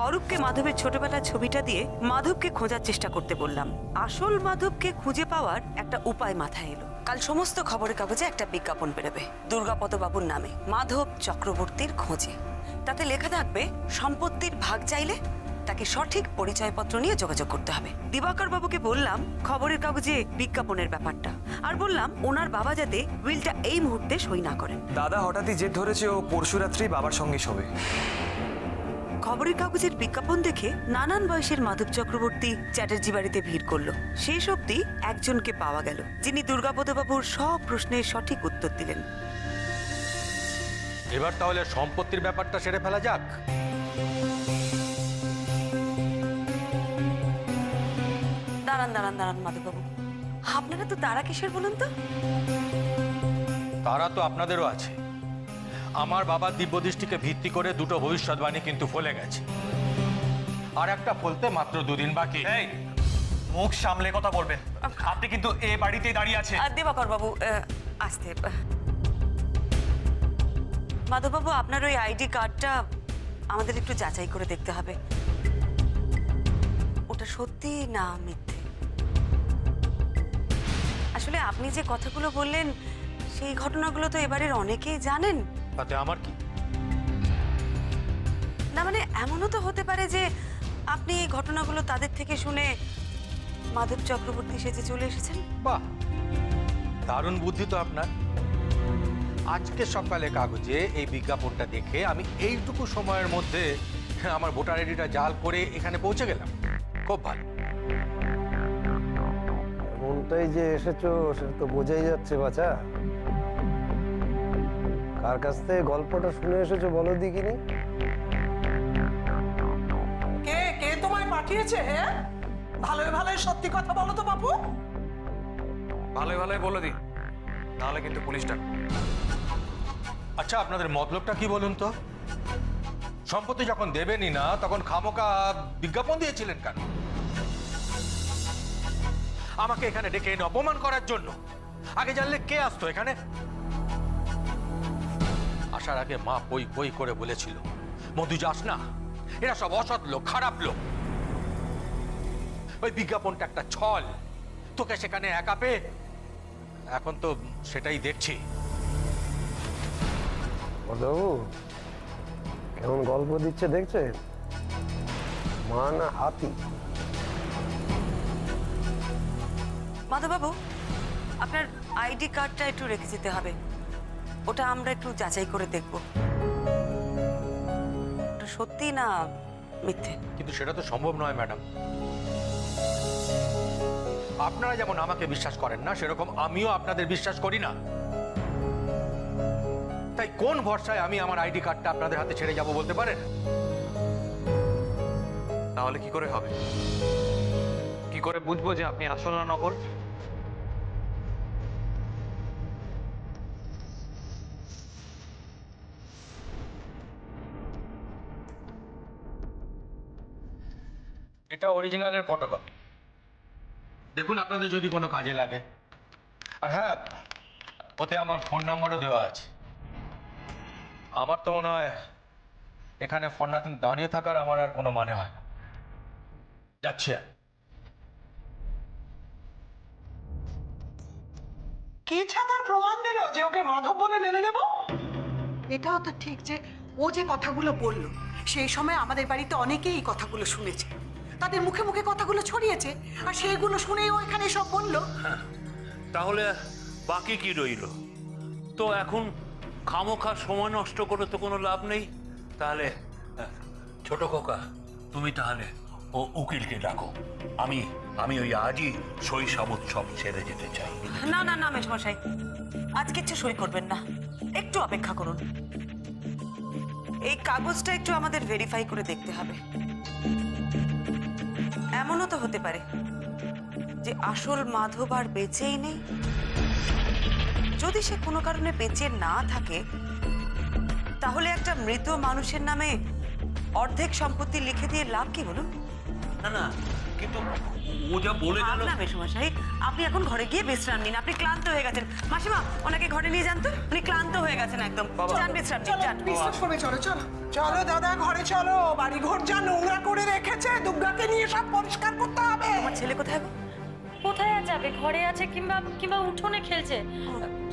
অরূপকে মাধবের ছোটবেলার ছবিটা দিয়ে মাধবকে খোঁজার চেষ্টা করতে বললাম। আসল মাধবকে খুঁজে পাওয়ার একটা উপায় মাথায় এলো। কাল সমস্ত খবরের কাগজে একটা বিজ্ঞাপন বেরোবে দুর্গাপদ বাবুর নামে, মাধব চক্রবর্তীর খোঁজে। তাতে লেখা থাকবে সম্পত্তির ভাগ চাইলে তাকে সঠিক পরিচয়পত্র নিয়ে যোগাযোগ করতে হবে। দিবাকর বাবুকে বললাম খবরের কাগজে বিজ্ঞাপনের ব্যাপারটা, আর বললাম ওনার বাবা যাতে উইলটা এই মুহূর্তে সই না করেন। দাদা হঠাৎই জেদ ধরেছে ও পরশু রাত্রি বাবার সঙ্গে শোবে। খবরের কাগজের বিজ্ঞাপন দেখে নানান বয়সের মাধব চক্রবর্তী চ্যাটার্জি বাড়িতে ভিড় করলো। শেষ অবধি একজনকে পাওয়া গেল যিনি দুর্গাপদবাবুর সব প্রশ্নের সঠিক উত্তর দিলেন। এবার তাহলে সম্পত্তির ব্যাপারটা সেরে ফেলা যাক। দাঁড়ান দাঁড়ান দাঁড়ান মাধববাবু, আপনারা তো তারা কিসের বলুন তো? তারা তো আপনাদেরও আছে। আমার বাবার দিব্যদৃষ্টিকে ভিত্তি করে দুটো ভবিষ্যৎবাণী কিন্তু ফলে গেছে, আর একটা ফলতে মাত্র 2 দিন বাকি। এই মুখ সামলে কথা বলবেন, আপনি কিন্তু এ বাড়িতেই দাঁড়িয়ে আছে। দিবাকর বাবু আসতে। মাধববাবু, আপনার ওই আইডি কার্ডটা আমাদের একটু যাচাই করে দেখতে হবে, ওটা সত্যি না মিথ্যে। আসলে আপনি যে কথাগুলো বললেন সেই ঘটনাগুলো তো এবারের অনেকেই জানেন। তাতে আমার কি? না মানে এমনও তো হতে পারে যে আপনি এই ঘটনাগুলো তাদের থেকে শুনে মাধব চক্রবর্তী সেজে চলে এসেছেন। বাহ, দারুণ বুদ্ধি তো আপনার। আজকে সকালে কাগজে এই বিজ্ঞাপনটা দেখে আমি এইটুকু সময়ের মধ্যে আমার ভোটার আইডিটা জাল করে এখানে পৌঁছে গেলাম। খুব ভালো। এমনটাই যে এসেছো সেটা তো বোঝাই যাচ্ছে বাছা। কার কাছ থেকে গল্পটা শুনে এসেছো বলো দেখিনি। কে কে তোমায় পাঠিয়েছে? হ্যাঁ, ভালোই ভালোই সত্যি কথা বলো তো বাপু। ভালোই ভালোই বলে দিন, নাহলে কিন্তু পুলিশটা। আচ্ছা, আপনাদের মতলবটা কি বলুন তো? সম্পত্তি যখন দেবেনই না তখন খামোকা বিজ্ঞাপন দিয়েছিলেন কেন? আমাকে এখানে ডেকে এনে অপমান করার জন্য? আগে জানলে কে আসতো এখানে? আসার আগে মা বই বই করে বলেছিল, মধু যাস না, এরা সব অসৎ লোক, খারাপ লোক। ওই বিজ্ঞাপনটা একটা ছল, তোকে সেখানে একা পেয়ে এখন তো সেটাই দেখছি। বাবু কেমন গল্প দিচ্ছে দেখছেন? মা না হাতি। মাধববাবু, আপনার আইডি কার্ডটা একটু রেখে যেতে হবে, ওটা আমরা একটু যাচাই করে দেখব ওটা সত্যি না মিথ্যে। কিন্তু সেটা তো সম্ভব নয় ম্যাডাম। আপনারা যেমন আমাকে বিশ্বাস করেন না, সেরকম আমিও আপনাদের বিশ্বাস করি না। তাই কোন ভরসায় আমি আমার আইডি কার্ডটা আপনাদের হাতে ছেড়ে যাব বলতে পারেন? তাহলে কি করে হবে? কি করে বুঝবো যে আপনি আসল না নকল? এটা অরিজিনালের ফটোকপি, দেখুন আপনাদের যদি কোনো কাজে লাগে। আর হ্যাঁ, ওতে আমার ফোন নাম্বারও দেওয়া আছে। আমার তো মনে হয় এখানে ফোন না দাঁড়িয়ে থাকার আমার আর কোনো মানে হয় না। যাচ্ছে। কে ছাতার প্রমাণ দিল যে ওকে মাধব বলে মেনে নেব? এটাও তো ঠিক যে ও যে কথাগুলো বলল সেই সময় আমাদের বাড়িতে অনেকেই এই কথাগুলো শুনেছে, তাদের মুখে মুখে কথাগুলো ছড়িয়েছে, আর সেইগুলো শুনেই ও এখানে সব বলল। তাহলে বাকি কি রইল? তো এখন খামোখা সময় নষ্ট করে তো কোনো লাভ নেই। তাহলে ছোট খোকা, তুমি তাহলে ও উকিলকে ডাকো। আমি ওই আজই সই সাবুত সব ছেড়ে যেতে চাই। না না না মেশমশাই, আজ কিচ্ছু সই করবেন না, একটু অপেক্ষা করুন। এই কাগজটা একটু আমাদের ভেরিফাই করে দেখতে হবে। এমনও তো হতে পারে যে আসল মাধব আর বেঁচেই নেই। যদি সে কোনো কারণে বেঁচে না থাকে তাহলে একটা মৃত মানুষের নামে অর্ধেক সম্পত্তি লিখে দিয়ে লাভ কি বলুন? না না, কিন্তু ও যা বলে গেল। না মেশমশাই, আপনি এখন ঘরে গিয়ে বিশ্রাম নিন। আপনি ক্লান্ত হয়ে গেছেন। মাসিমা, ওনাকে ঘরে নিয়ে যান তো, উনি ক্লান্ত হয়ে গেছেন একদম। যান বিশ্রাম নিন, যান। বিশ্বাস করে চলো চলো চলো দাদা, ঘরে চলো। বাড়ি ঘর যা নোংরা করে রেখেছে, দুর্গাকে নিয়ে সব পরিষ্কার করতে হবে। আমার ছেলে কোথায় গো? কোথায় আর যাবে, ঘরে আছে কিংবা কিংবা উঠোনে খেলছে।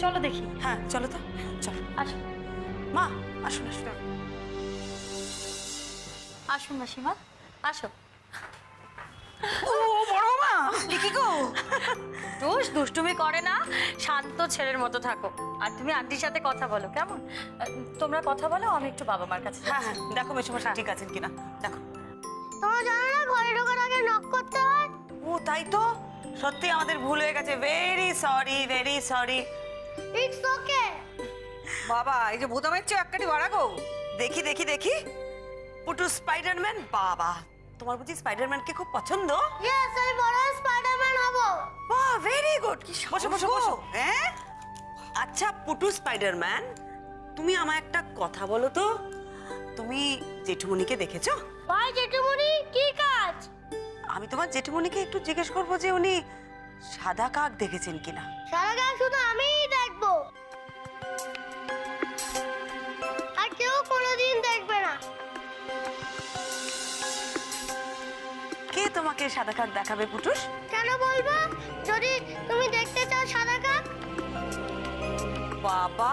চলো দেখি। হ্যাঁ চলো তো, চলো। আসো মা, আসুন আসুন। আসুন মাসিমা, আসো। ও বড় মা, কি গো? দুষ্টুমি করে না, শান্ত ছেলের মতো থাকো। আর তুমি আন্টির সাথে কথা বলো, কেমন? তোমরা কথা বলো, আমি একটু বাবা মার কাছে হ্যাঁ যাচ্ছি। হ্যাঁ, দেখো মেশমশাই ঠিক আছেন কিনা, দেখো। তোমরা জানো না ঘরে ঢোকার আগে নক করতে হয়? ও তাই তো, সত্যি আমাদের ভুল হয়ে গেছে। Very sorry, very sorry. It's okay. বাবা, এই যে ভূতামের চেয়ে একটাটি বাড়া গো। দেখি দেখি দেখি, পুটু স্পাইডারম্যান। বাবা, তোমার বুঝি স্পাইডারম্যানকে খুব পছন্দ? ইয়েস, আমি বড় স্পাইডারম্যান হব। বাহ, ভেরি গুড। বসো বসো বসো। হ্যাঁ, আচ্ছা পুটু স্পাইডারম্যান, তুমি আমায় একটা কথা বলো তো, তুমি জেঠুমনিকে দেখেছো? ভাই জেঠুমনি, কি কাজ? আমি তোমার জেঠুমনিকে একটু জিজ্ঞেস করবো যে উনি সাদা কাক দেখেছেন কিনা। সারা গান শুধু আমিই দেখবো, আর কেউ কোনোদিন দেখবে না। কে তোমাকে সাদা কাক দেখাবে পুটুস? কেন বলবো? যদি তুমি দেখতে চাও সাদা কাক। বাবা,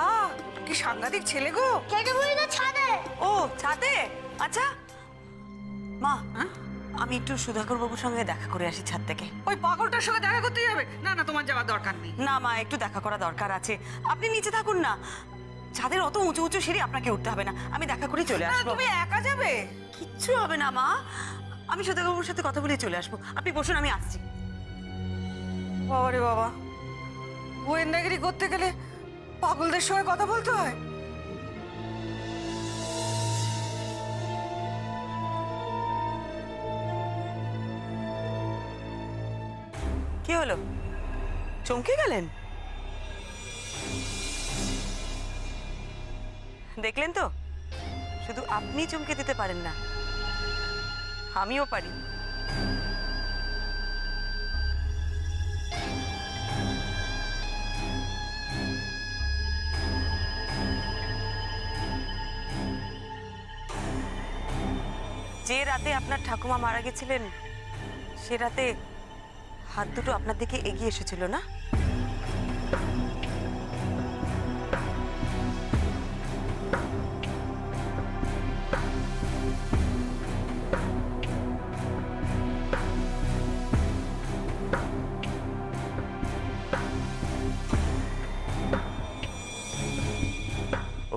কি সাংঘাতিক ছেলে গো। জেঠুমনি তো ছাদে। ও ছাদে, আচ্ছা। মা, আমি একটু সুধাকর বাবুর সঙ্গে দেখা করে আসি ছাদ থেকে। ওই পাগলটার সঙ্গে দেখা করতে যাবে? না না, তোমার যাওয়ার দরকার নেই। না মা, একটু দেখা করা দরকার আছে। আপনি নিচে থাকুন না, ছাদের অত উঁচু উঁচু সিঁড়ি আপনাকে উঠতে হবে না, আমি দেখা করে চলে আসবো। তুমি একা যাবে? কিচ্ছু হবে না মা, আমি সুধাকর বাবুর সাথে কথা বলে চলে আসবো। আপনি বসুন, আমি আসছি। বাবা রে বাবা, গোয়েন্দাগিরি করতে গেলে পাগলদের সঙ্গে কথা বলতে হয়। কি হলো, চমকে গেলেন? দেখলেন তো, শুধু আপনি চমকে দিতে পারেন না, আমিও পারি। যে রাতে আপনার ঠাকুমা মারা গেছিলেন, সে রাতে হাত দুটো আপনার দিকে এগিয়ে এসেছিল না?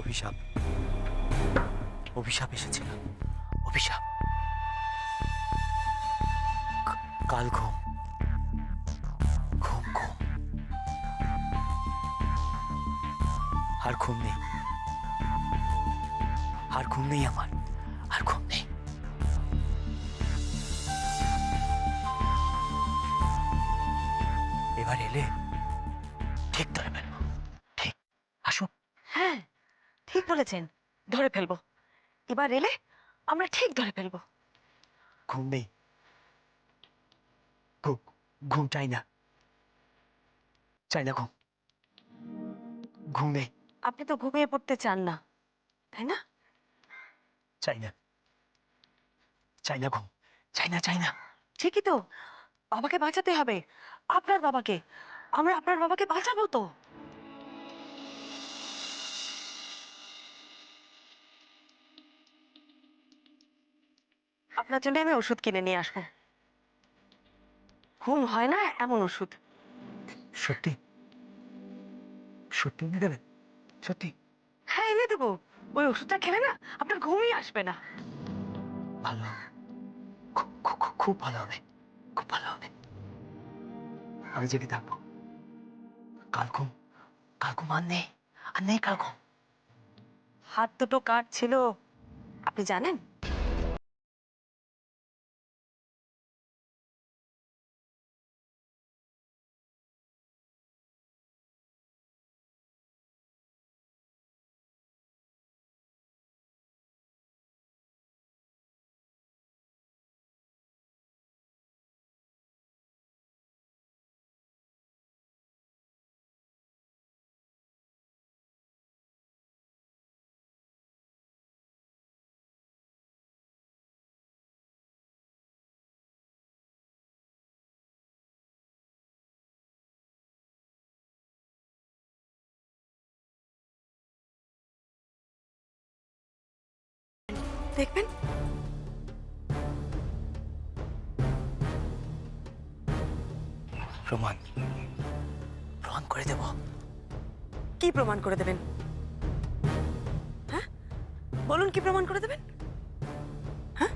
অভিশাপ, অভিশাপ এসেছিল, অভিশাপ। কাল ঘুম, ঘুম ঘুম, আর ঘুম নেই, আর ঘুম নেই আমার, আর ঘুম নেই। এবার এলে ঠিক ধরে ফেলবো, ঠিক। আসুন। হ্যাঁ, ঠিক বলেছেন, ধরে ফেলবো। এবার এলে আমরা ঠিক ধরে ফেলবো। ঘুম নেই, ঘুম, ঘুম চাই না, চাই না ঘুম, ঘুম নেই, আপনি তো ঘুমিয়ে পড়তে চান না, তাই না? চাই না, চাই না ঘুম, চাই না, চাই না। ঠিকই তো, বাবাকে বাঁচাতে হবে, আপনার বাবাকে। আমরা আপনার বাবাকে বাঁচাবো তো। আপনার জন্য আমি ওষুধ কিনে নিয়ে আসবো, ঘুম হয় না এমন ওষুধ। সত্যি, সত্যি এনে দেবেন? সত্যি? হ্যাঁ, এনে দেবো। ওই ওষুধটা খেলে না আপনার ঘুমই আসবে না। ভালো হবে, খুব ভালো হবে, খুব ভালো হবে। আমি জেগে থাকবো। কাল ঘুম, কাল ঘুম আর নেই, আর নেই কাল ঘুম। হাত দুটো কাটছিল, আপনি জানেন? দেখবেন। প্রমাণ প্রমাণ করে দেব। কি প্রমাণ করে দেবেন? হ্যাঁ, বলুন কি প্রমাণ করে দেবেন? হ্যাঁ,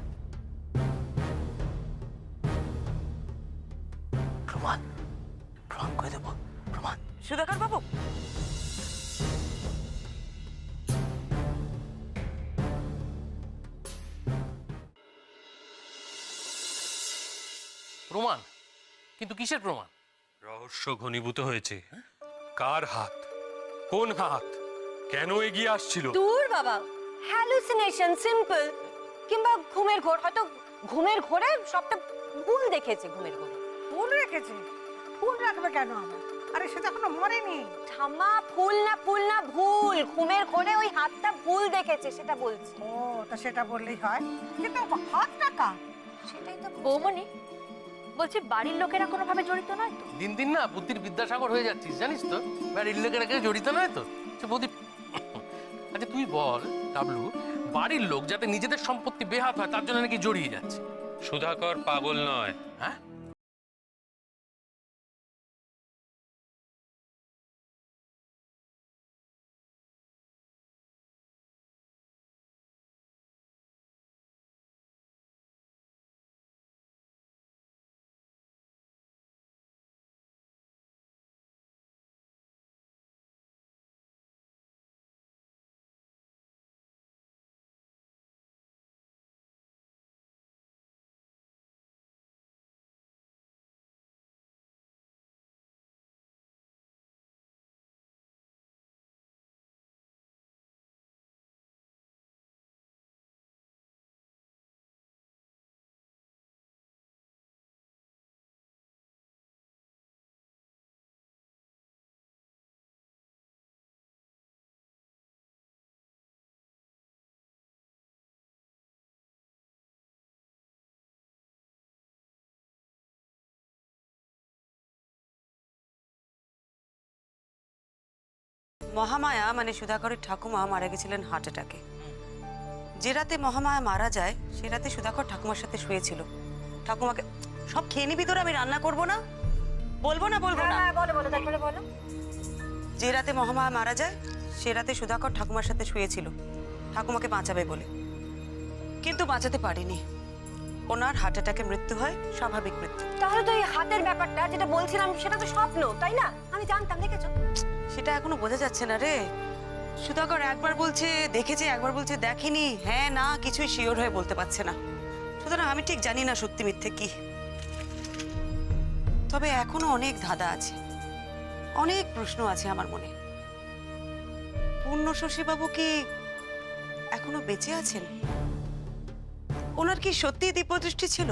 প্রমাণ প্রমাণ করে দেব। প্রমাণ। সুধাকর বাবু, প্রমাণ? কিন্তু কিসের প্রমাণ? রহস্য ঘনীভূত হয়েছে। কার হাত, কোন হাত, কেন এগিয়ে আসছিল? দূর বাবা, হ্যালুসিনেশন, সিম্পল। কিংবা ঘুমের ঘোর, হয়তো ঘুমের ঘোরে সবটা ভুল দেখেছে। ঘুমের ঘোরে ভুল রেখেছে? ভুল রাখবে কেন আমার? আরে সে তো এখনো মরেনি। ঠাম্মা, ফুল না ভুল। ঘুমের ঘোরে ওই হাতটা ভুল দেখেছে, সেটা বলছি। ও, তা সেটা বললেই হয়। কিন্তু হাতটা কার? সেটাই তো বৌমনি বলছি, বাড়ির লোকেরা কোনোভাবে জড়িত নয় তো? দিন দিন না বুদ্ধির বিদ্যাসাগর হয়ে যাচ্ছিস, জানিস তো? বাড়ির লোকেরা কেউ জড়িত নয় তো? সে বৌদি, আচ্ছা তুই বল ডাবলু, বাড়ির লোক যাতে নিজেদের সম্পত্তি বেহাত হয় তার জন্য নাকি জড়িয়ে যাচ্ছে। সুধাকর পাগল নয়। হ্যাঁ, মহামায়া মানে সুধাকরের ঠাকুমা মারা গেছিলেন হার্ট অ্যাটাকে। যে রাতে মহামায়া মারা যায় সে রাতে সুধাকর ঠাকুমার সাথে শুয়েছিল। ঠাকুমাকে সব খেয়ে নিবি তোরা, আমি রান্না করবো না? বলবো না? বলবো না? হ্যাঁ বলো, তারপরে বলো। যে রাতে মহামায়া মারা যায় সে রাতে সুধাকর ঠাকুমার সাথে শুয়েছিল ঠাকুমাকে বাঁচাবে বলে, কিন্তু বাঁচাতে পারেনি। ওনার হার্ট অ্যাটাকে মৃত্যু হয়, স্বাভাবিক মৃত্যু। তাহলে তো এই হাতের ব্যাপারটা যেটা বলছিলাম সেটা তো স্বপ্ন, তাই না? আমি জানতাম, দেখেছো? সেটা এখনো বোঝা যাচ্ছে না রে। সুধাকর একবার বলছে দেখেছে, একবার বলছে দেখেনি, হ্যাঁ না কিছুই শিওর হয়ে বলতে পারছে না। সুতরাং আমি ঠিক জানি না সত্যি মিথ্যে কি। তবে এখনো অনেক ধাঁধা আছে, অনেক প্রশ্ন আছে আমার মনে। পূর্ণশশী বাবু কি এখনো বেঁচে আছেন? ওনার কি সত্যি দিব্যদৃষ্টি ছিল?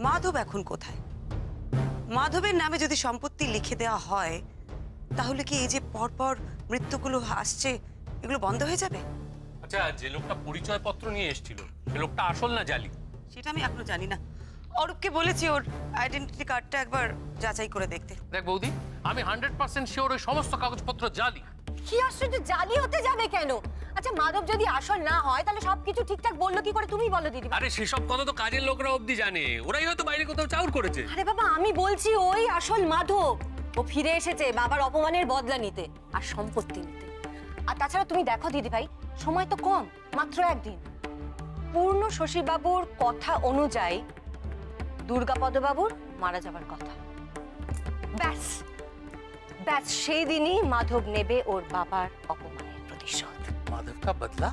মাধব এখন কোথায়? মাধবের নামে যদি সম্পত্তি লিখে দেওয়া হয় তাহলে কি এই যে পরপর মৃত্যুগুলো আসছে এগুলো বন্ধ হয়ে যাবে? আচ্ছা যে লোকটা পরিচয়পত্র নিয়ে এসেছিল সে লোকটা আসল না জালি? সেটা আমি এখনো জানি না। অরূপকে বলেছি ওর আইডেন্টিটি কার্ডটা একবার যাচাই করে দেখতে। দেখ বৌদি, আমি 100% শিওর ওই সমস্ত কাগজপত্র জালি। কি আশ্চর্য, জালি হতে যাবে কেন? আচ্ছা মাধব যদি আসল না হয় তাহলে সবকিছু ঠিকঠাক বললো কি করে? তুমি বলো দিদি। আরে সেসব কথা তো কাজের লোকরা অবধি জানে, ওরাই হয়তো বাইরে কোথাও চাউর করেছে। আরে বাবা, আমি বলছি ওই আসল মাধব। ও ফিরে এসেছে বাবার অপমানের বদলা নিতে আর সম্পত্তি নিতে। আর তাছাড়া তুমি দেখো দিদি ভাই, সময় তো কম, মাত্র একদিন। পূর্ণশশী বাবুর কথা অনুযায়ী দুর্গাপদ বাবুর মারা যাবার কথা। ব্যাস ব্যাস সেই দিনই মাধব নেবে ওর বাবার অপমানের প্রতিশোধ। মাধব কা বদলা?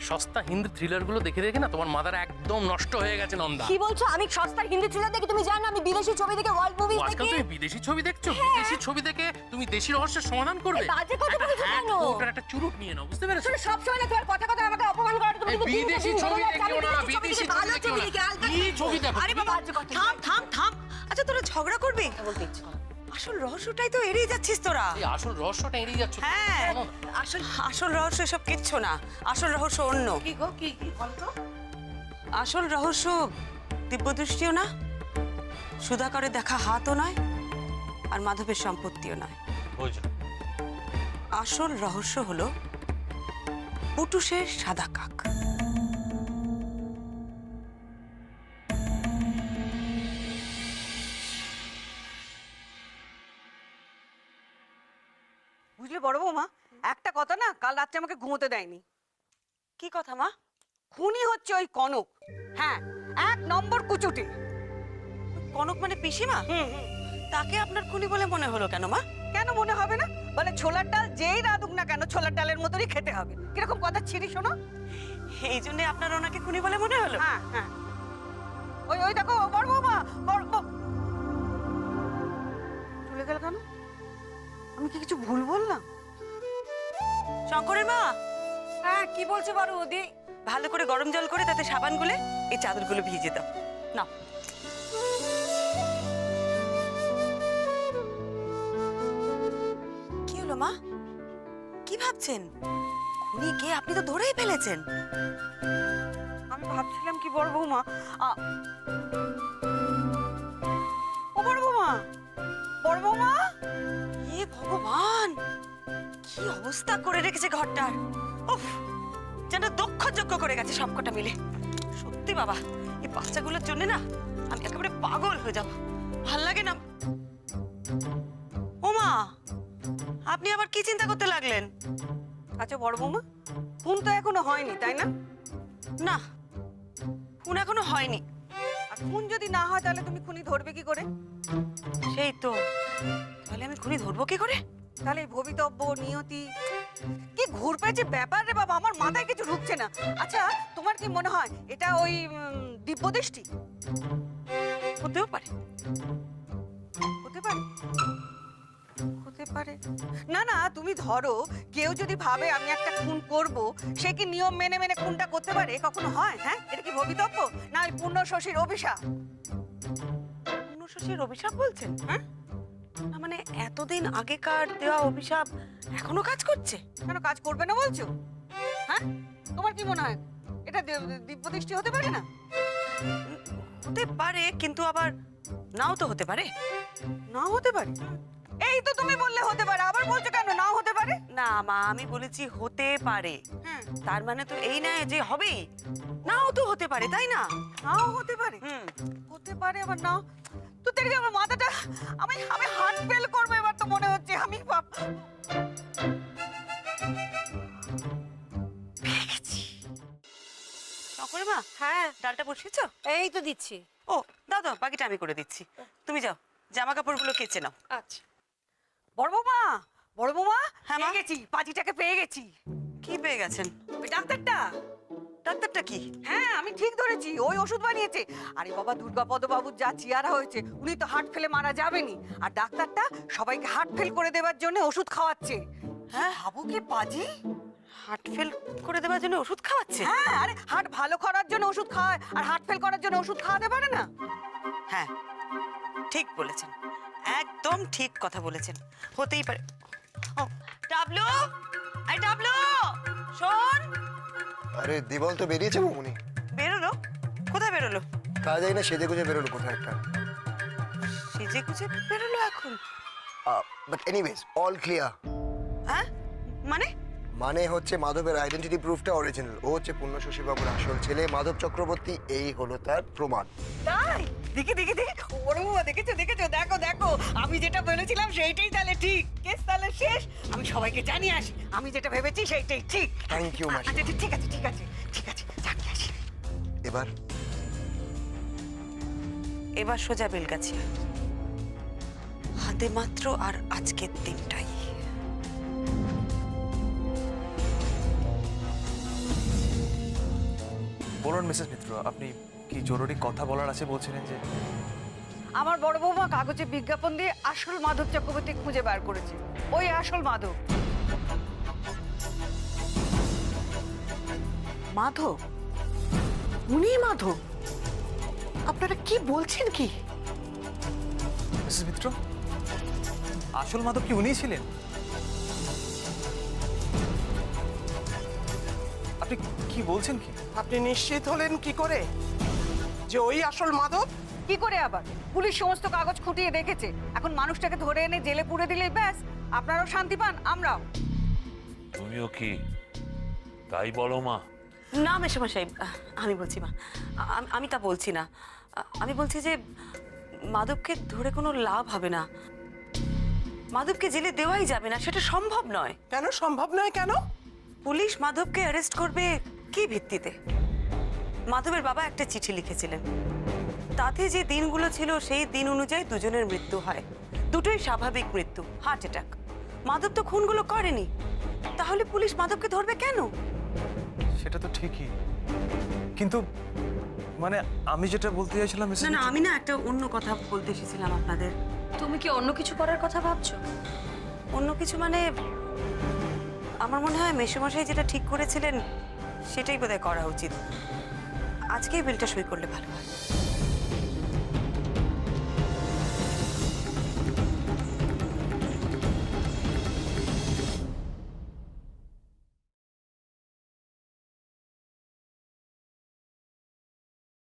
সস্তা হিন্দি থ্রিলার গুলো দেখে দেখে না তোমার মাথার একদম নষ্ট হয়ে গেছে নন্দা। কি বলছো? আমি সস্তার হিন্দি থ্রিলার দেখি? তুমি জানো আমি বিদেশি ছবি দেখে, ওয়ার্ল্ড মুভি আজকাল দেখি। তুমি বিদেশি ছবি দেখছো? বিদেশি ছবি দেখে তুমি দেশি রহস্যের সমাধান করবে? বাজে কথা বলছো কেন? ওটার একটা চুরুট নিয়ে নাও, বুঝতে পেরেছো? তুমি সব সময় না তোমার কথা কথা আমাকে অপমান করো। তুমি কিন্তু বিদেশি ছবি দেখিও না, বিদেশি ছবি ভালো ছবি দেখিও দেখি। না। কি ছবি দেখো? আরে বাবা থাম থাম থাম। আচ্ছা তোরা ঝগড়া করবি? বলতে ইচ্ছে করে। আসল রহস্যটাই তো এড়িয়ে যাচ্ছিস তোরা। এই আসল রহস্যটা এড়িয়ে যাচ্ছ। হ্যাঁ, আসল রহস্য এসব কিচ্ছু না। আসল রহস্য অন্য। কি গো, কি কি বলতো? আসল রহস্য দিব্যদৃষ্টিও না, সুধাকরের দেখা হাতও নয়, আর মাধবের সম্পত্তিও নয়। বুঝলো? আসল রহস্য হলো পুটুসের সাদা কাক। একটা কথা না, কাল রাত্রে আমাকে ঘুমোতে দেয়নি। কি কথা মা? খুনি হচ্ছে ওই কনক। হ্যাঁ, 1 নম্বর কুচুটে। কনক মানে পিসিমা? তাকে আপনার খুনি বলে মনে হলো কেন মা? কেন মনে হবে না? বলে ছোলার ডাল যেই রাঁধুক না কেন ছোলার ডালের মতনই খেতে হবে। কিরকম কথা ছিড়ি শোনো? এই জন্য আপনার ওনাকে খুনি বলে মনে হলো? হ্যাঁ হ্যাঁ, ওই ওই দেখো বড় বৌমা, চলে গেল কেন? আমি কি কিছু ভুল বললাম? শঙ্করের মা, হ্যাঁ কি বলছো বড় বৌদি? ভালো করে গরম জল করে তাতে সাবান গুলে এই চাদরগুলো ভিজিয়ে দাও। না কি হলো মা? কি ভাবছেন? খুনি কে আপনি তো ধরেই ফেলেছেন। আমি ভাবছিলাম কি বড় বৌমা, ও বড় বৌমা, বড় বৌমা, এ ভগবান, কি অবস্থা করে রেখেছে ঘরটার। উফ, যেন দক্ষযজ্ঞ করে গেছে সবকটা মিলে। সত্যি বাবা, এই বাচ্চাগুলোর জন্য না আমি একেবারে পাগল হয়ে যাব। ভাল লাগে না। ওমা, আপনি আবার কি চিন্তা করতে লাগলেন? আচ্ছা বড় বৌমা, ফোন তো এখনো হয়নি তাই না? না, খুন এখনো হয়নি। আর খুন যদি না হয় তাহলে তুমি খুনি ধরবে কি করে? সেই তো, তাহলে আমি খুনি ধরবো কি করে? তাহলে এই ভবিতব্য নিয়তি কি ঘুরপেছে ব্যাপার রে বাবা, আমার মাথায় কিছু ঢুকছে না। আচ্ছা তোমার কি মনে হয় এটা ওই দিব্যদৃষ্টি? হতেও পারে, হতে পারে, হতে পারে। না না, তুমি ধরো কেউ যদি ভাবে আমি একটা খুন করব, সে কি নিয়ম মেনে মেনে খুনটা করতে পারে? কখনো হয়? হ্যাঁ, এটা কি ভবিতব্য না ওই পূর্ণ শশীর অভিশাপ? পূর্ণ শশীর অভিশাপ বলছেন? হ্যাঁ, না মানে এতদিন আগেকার দেওয়া অভিশাপ এখনো কাজ করছে? কেন কাজ করবে না বলছো? হ্যাঁ, তোমার কি মনে হয় এটা দিব্যদৃষ্টি হতে পারে না? হতে পারে, কিন্তু আবার নাও তো হতে পারে। নাও হতে পারে? এই তো তুমি বললে হতে পারে, আবার বলছো কেন নাও হতে পারে? না মা, আমি বলেছি হতে পারে। হ্যাঁ, তার মানে তো এই নয় যে হবেই। নাও তো হতে পারে, তাই না? নাও হতে পারে। হতে পারে আবার নাও। তো তেরি আমার মাথাটা, আমি আমি হার্ট ফেল করবো এবার তো মনে হচ্ছে। আমি শঙ্করের মা, হ্যাঁ ডালটা বসিয়েছো? এই তো দিচ্ছি। ও দাও দাও, বাকিটা আমি করে দিচ্ছি। তুমি যাও, জামা কাপড়গুলো কেচে নাও। আচ্ছা। বড় বৌমা, বড় বৌমা, হ্যাঁ, মা? পেয়ে গেছি, পাজিটাকে পেয়ে গেছি। কি পেয়ে গেছেন? ওই ডাক্তারটা। ডাক্তারটা কি? হ্যাঁ আমি ঠিক ধরেছি, ওই ওষুধ বানিয়েছে। আরে বাবা, দুর্গাপদ বাবুর যা চেহারা হয়েছে, উনি তো হার্ট ফেলে মারা যাবেনি। আর ডাক্তারটা সবাইকে হার্ট ফেল করে দেওয়ার জন্য ওষুধ খাওয়াচ্ছে। হ্যাঁ, ভাবু কি পাজি। হার্ট ফেল করে দেওয়ার জন্য ওষুধ খাওয়াচ্ছে? হ্যাঁ, আরে হার্ট ভালো করার জন্য ওষুধ খাওয়ায়, আর হার্ট ফেল করার জন্য ওষুধ খাওয়াতে পারে না? হ্যাঁ ঠিক বলেছেন, একদম ঠিক কথা বলেছেন। হতেই পারে। ও ডাবলু, আই ডাবলু, শোন। আরে দিবল তো বেরিয়েছে মামুনি। বেরোলো? কোথায় বেরোলো? তা যাই না, সেজে গুজে বেরোলো কোথায় একটা। সেজে গুজে বেরোলো এখন? But anyways all clear. হ্যাঁ মানে? মানে হচ্ছে মাধবের আইডেন্টিটি প্রুফটা অরিজিনাল। ও হচ্ছে পূর্ণ শশী বাবুর আসল ছেলে মাধব চক্রবর্তী। এই হলো তার প্রমাণ। তাই? দেখি দেখি দেখি, ওরে বাবা, দেখেছো দেখেছো, দেখো দেখো, আমি যেটা বলেছিলাম সেইটাই তাহলে ঠিক। কেস তাহলে শেষ। আমি সবাইকে জানিয়ে আসি, আমি যেটা ভেবেছি সেইটাই ঠিক। থ্যাংক ইউ মাসি। আচ্ছা ঠিক আছে ঠিক আছে ঠিক আছে, জানিয়ে আসি। এবার এবার সোজা বেলগাছিয়া। হাতে মাত্র আর আজকের দিনটাই। বলুন মিসেস মিত্র, আপনি কি জরুরি কথা বলার আছে বলছিলেন যে? আমার বড় বৌমা কাগজে বিজ্ঞাপন দিয়ে আসল মাধব চক্রবর্তী খুঁজে বার করেছে। ওই আসল মাধব। মাধব? উনি মাধব? আপনারা কি বলছেন কি? মিসেস মিত্র, আসল মাধব কি উনিই ছিলেন? আপনি কি বলছেন কি? আপনি নিশ্চিত হলেন কি করে যে ওই আসল মাধব? কি করে আবার? পুলিশ সমস্ত কাগজ খুঁটিয়ে দেখেছে। এখন মানুষটাকে ধরে এনে জেলে পুরে দিলেই ব্যাস, আপনারাও শান্তি পান, আমরাও। তুমিও কি তাই বলো মা? না মেশামশাই, আমি বলছি মা, আমি তা বলছি না। আমি বলছি যে মাধবকে ধরে কোনো লাভ হবে না। মাধবকে জেলে দেওয়াই যাবে না, সেটা সম্ভব নয়। কেন সম্ভব নয় কেন? পুলিশ মাধবকে অ্যারেস্ট করবে কি ভিত্তিতে? মাধবের বাবা একটা চিঠি লিখেছিলেন, তাতে যে দিনগুলো ছিল সেই দিন অনুযায়ী দুজনের মৃত্যু হয়, দুটোই স্বাভাবিক মৃত্যু, হার্ট অ্যাটাক। মাধব তো খুনগুলো করেনি, তাহলে পুলিশ মাধবকে ধরবে কেন? সেটা তো ঠিকই, কিন্তু মানে আমি যেটা বলতে চাইছিলাম না না, আমি না একটা অন্য কথা বলতে এসেছিলাম আপনাদের। তুমি কি অন্য কিছু করার কথা ভাবছো? অন্য কিছু মানে আমার মনে হয় মেসোমশাই যেটা ঠিক করেছিলেন সেটাই বোধহয় করা উচিত। আজকেই বিলটা সই করলে ভালো হয়।